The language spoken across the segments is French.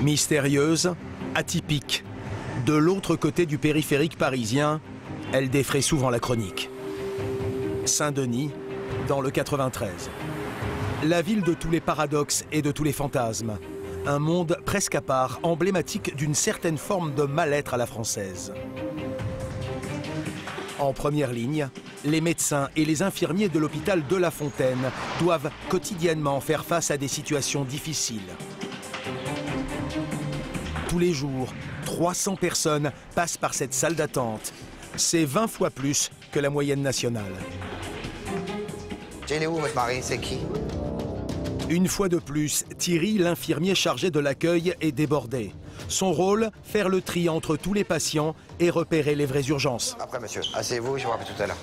Mystérieuse, atypique, de l'autre côté du périphérique parisien, elle défraie souvent la chronique. Saint-Denis, dans le 93. La ville de tous les paradoxes et de tous les fantasmes. Un monde presque à part, emblématique d'une certaine forme de mal-être à la française. En première ligne, les médecins et les infirmiers de l'hôpital de La Fontaine doivent quotidiennement faire face à des situations difficiles. Tous les jours, 300 personnes passent par cette salle d'attente. C'est 20 fois plus que la moyenne nationale. Il est où votre mari? C'est qui? Une fois de plus, Thierry, l'infirmier chargé de l'accueil, est débordé. Son rôle, faire le tri entre tous les patients et repérer les vraies urgences. Après, monsieur, asseyez-vous, je vous rappelle tout à l'heure.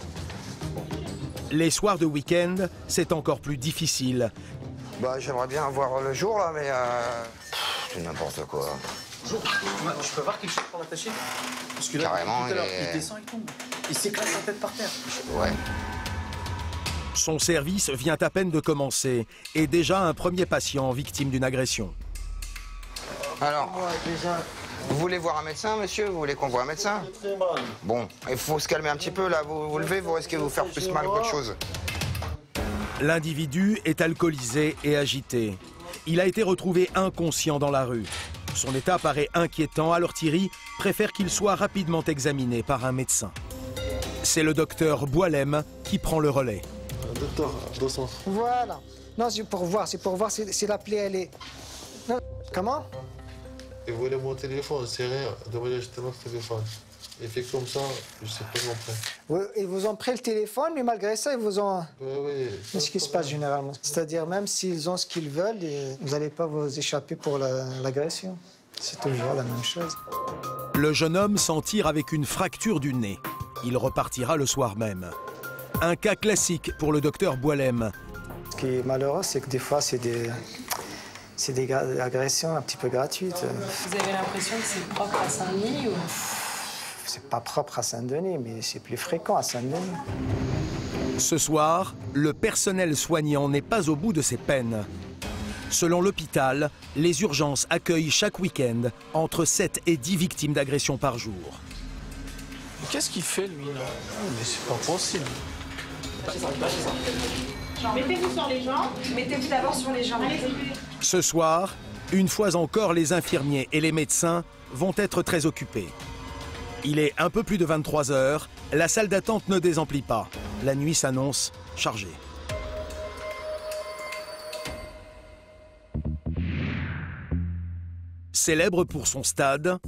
Les soirs de week-end, c'est encore plus difficile. Bah, j'aimerais bien voir le jour, là, mais c'est n'importe quoi. Je peux voir quelque chose pour l'attacher? Parce que là, carrément, tout à l'heure, il descend et tombe. Il s'éclate la tête par terre. Ouais. Son service vient à peine de commencer et déjà un premier patient victime d'une agression. Alors, vous voulez voir un médecin, monsieur? Vous voulez qu'on voit un médecin? Bon, il faut se calmer un petit peu, là. Vous vous levez, vous risquez de vous faire plus mal qu'autre chose. L'individu est alcoolisé et agité. Il a été retrouvé inconscient dans la rue. Son état paraît inquiétant, alors Thierry préfère qu'il soit rapidement examiné par un médecin. C'est le docteur Boilem qui prend le relais. Docteur, Dosson. Voilà. Non, c'est pour voir si la plaie, elle est... Non. Comment? Il voulait mon téléphone, c'est rien. Demandez justement le téléphone. Il fait comme ça, je sais pas mon prêt. Oui, ils vous ont pris le téléphone, mais malgré ça, ils vous ont... Oui. C'est ce qui se passe généralement. C'est-à-dire, même s'ils ont ce qu'ils veulent, vous n'allez pas vous échapper pour l'agression. C'est toujours la même chose. Le jeune homme s'en tire avec une fracture du nez. Il repartira le soir même. Un cas classique pour le docteur Boilem. Ce qui est malheureux, c'est que des fois, c'est des agressions un petit peu gratuites. Vous avez l'impression que c'est propre à Saint-Denis ou... C'est pas propre à Saint-Denis, mais c'est plus fréquent à Saint-Denis. Ce soir, le personnel soignant n'est pas au bout de ses peines. Selon l'hôpital, les urgences accueillent chaque week-end entre 7 et 10 victimes d'agression par jour. Qu'est-ce qu'il fait, lui, là? Mais c'est pas possible. Mettez-vous sur les jambes. Mettez-vous d'abord sur les jambes. Ce soir, une fois encore, les infirmiers et les médecins vont être très occupés. Il est un peu plus de 23 heures, la salle d'attente ne désemplit pas. La nuit s'annonce chargée. Célèbre pour son stade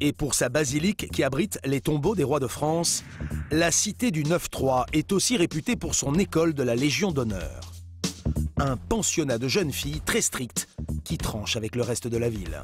et pour sa basilique qui abrite les tombeaux des rois de France, la cité du 9-3 est aussi réputée pour son école de la Légion d'honneur. Un pensionnat de jeunes filles très strict qui tranche avec le reste de la ville.